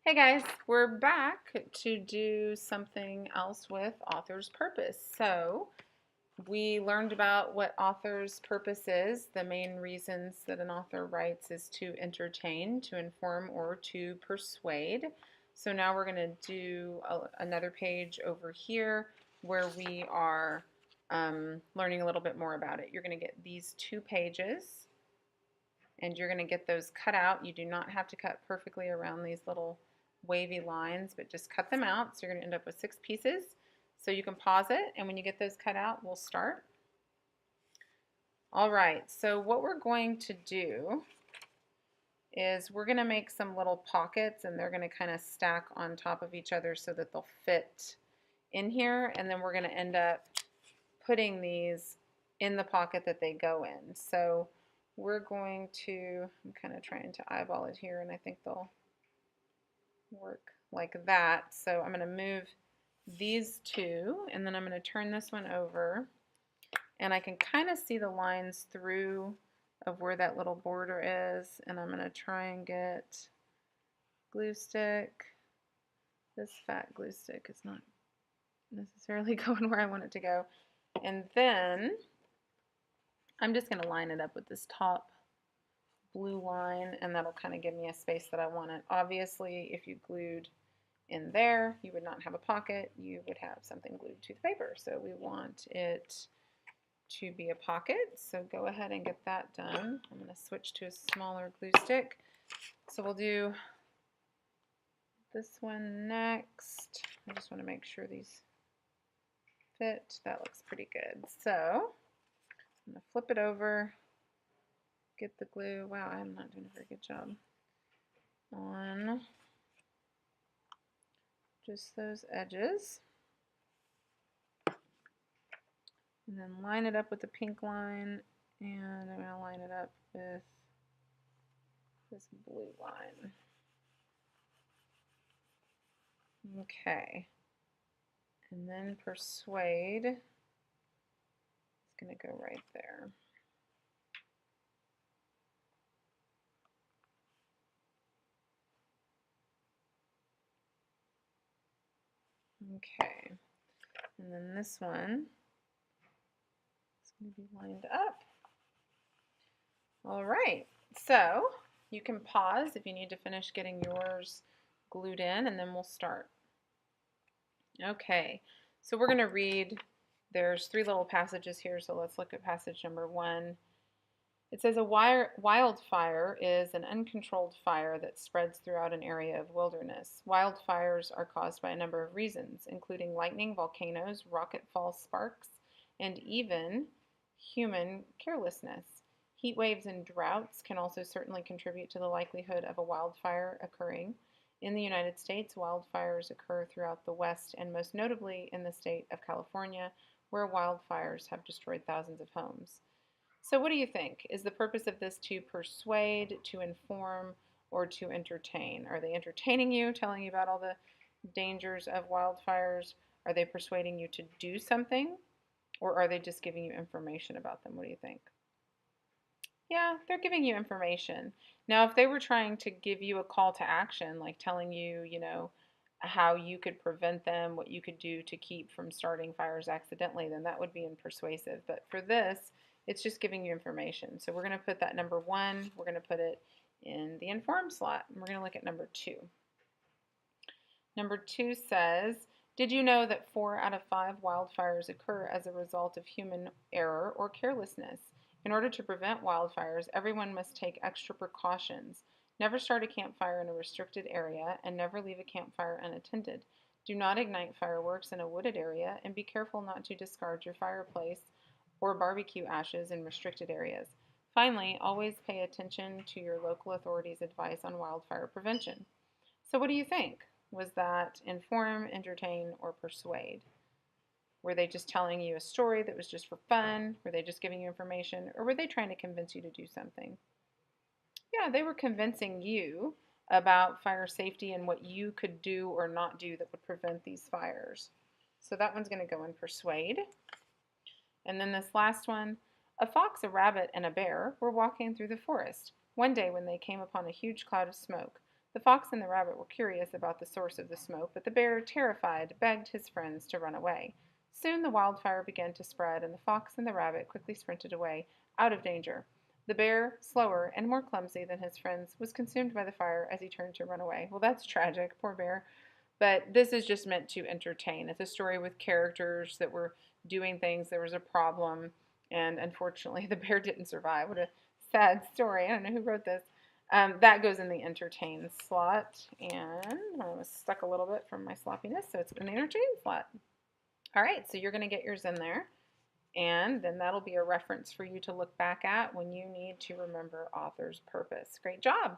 Hey guys, we're back to do something else with author's purpose. So, we learned about what author's purpose is. The main reasons that an author writes is to entertain, to inform, or to persuade. So, now we're going to do another page over here where we are learning a little bit more about it. You're going to get these two pages and you're going to get those cut out. You do not have to cut perfectly around these little wavy lines, but just cut them out. So you're going to end up with 6 pieces. So you can pause it, and when you get those cut out, we'll start. All right, so what we're going to do is we're going to make some little pockets, and they're going to kind of stack on top of each other so that they'll fit in here, and then we're going to end up putting these in the pocket that they go in. So we're going to, I'm kind of trying to eyeball it here, and I think they'll work like that. So I'm going to move these two, and then I'm going to turn this one over, and I can kind of see the lines through of where that little border is, and I'm going to try and get glue stick. This fat glue stick is not necessarily going where I want it to go. And then I'm just going to line it up with this top blue line, and that'll kind of give me a space that I want it. Obviously, if you glued in there, you would not have a pocket. You would have something glued to the paper. So we want it to be a pocket. So go ahead and get that done. I'm going to switch to a smaller glue stick. So we'll do this one next. I just want to make sure these fit. That looks pretty good. So I'm going to flip it over, get the glue. Wow, I'm not doing a very good job on just those edges. And then line it up with the pink line, and I'm going to line it up with this blue line. Okay. And then persuade is going to go right there. Okay. And then this one is going to be lined up. All right. So you can pause if you need to finish getting yours glued in, and then we'll start. Okay. So we're going to read, there's 3 little passages here, so let's look at passage number 1. It says a wildfire is an uncontrolled fire that spreads throughout an area of wilderness. Wildfires are caused by a number of reasons, including lightning, volcanoes, rocket fall sparks, and even human carelessness. Heat waves and droughts can also certainly contribute to the likelihood of a wildfire occurring. In the United States, wildfires occur throughout the West and most notably in the state of California, where wildfires have destroyed thousands of homes. So what do you think? Is the purpose of this to persuade, to inform, or to entertain? Are they entertaining you, telling you about all the dangers of wildfires? Are they persuading you to do something? Or are they just giving you information about them? What do you think? Yeah, they're giving you information. Now, if they were trying to give you a call to action, like telling you, how you could prevent them, what you could do to keep from starting fires accidentally, then that would be persuasive. But for this, it's just giving you information. So we're going to put that number 1, we're going to put it in the inform slot, and we're going to look at number 2. Number 2 says, did you know that 4 out of 5 wildfires occur as a result of human error or carelessness? In order to prevent wildfires, everyone must take extra precautions. Never start a campfire in a restricted area, and never leave a campfire unattended. Do not ignite fireworks in a wooded area, and be careful not to discard your fireplace or barbecue ashes in restricted areas. Finally, always pay attention to your local authorities' advice on wildfire prevention. So what do you think? Was that inform, entertain, or persuade? Were they just telling you a story that was just for fun? Were they just giving you information? Or were they trying to convince you to do something? Yeah, they were convincing you about fire safety and what you could do or not do that would prevent these fires. So that one's going to go in persuade. And then this last one, a fox, a rabbit, and a bear were walking through the forest. One day when they came upon a huge cloud of smoke, The fox and the rabbit were curious about the source of the smoke, but the bear, terrified, begged his friends to run away. Soon the wildfire began to spread, and the fox and the rabbit quickly sprinted away, out of danger. The bear, slower and more clumsy than his friends, was consumed by the fire as he turned to run away. Well, that's tragic, poor bear. But this is just meant to entertain. It's a story with characters that were doing things. There was a problem, and unfortunately, the bear didn't survive. What a sad story. I don't know who wrote this. That goes in the entertain slot, and I was stuck a little bit from my sloppiness, so it's in the entertain slot. All right, so you're going to get yours in there, and then that'll be a reference for you to look back at when you need to remember author's purpose. Great job!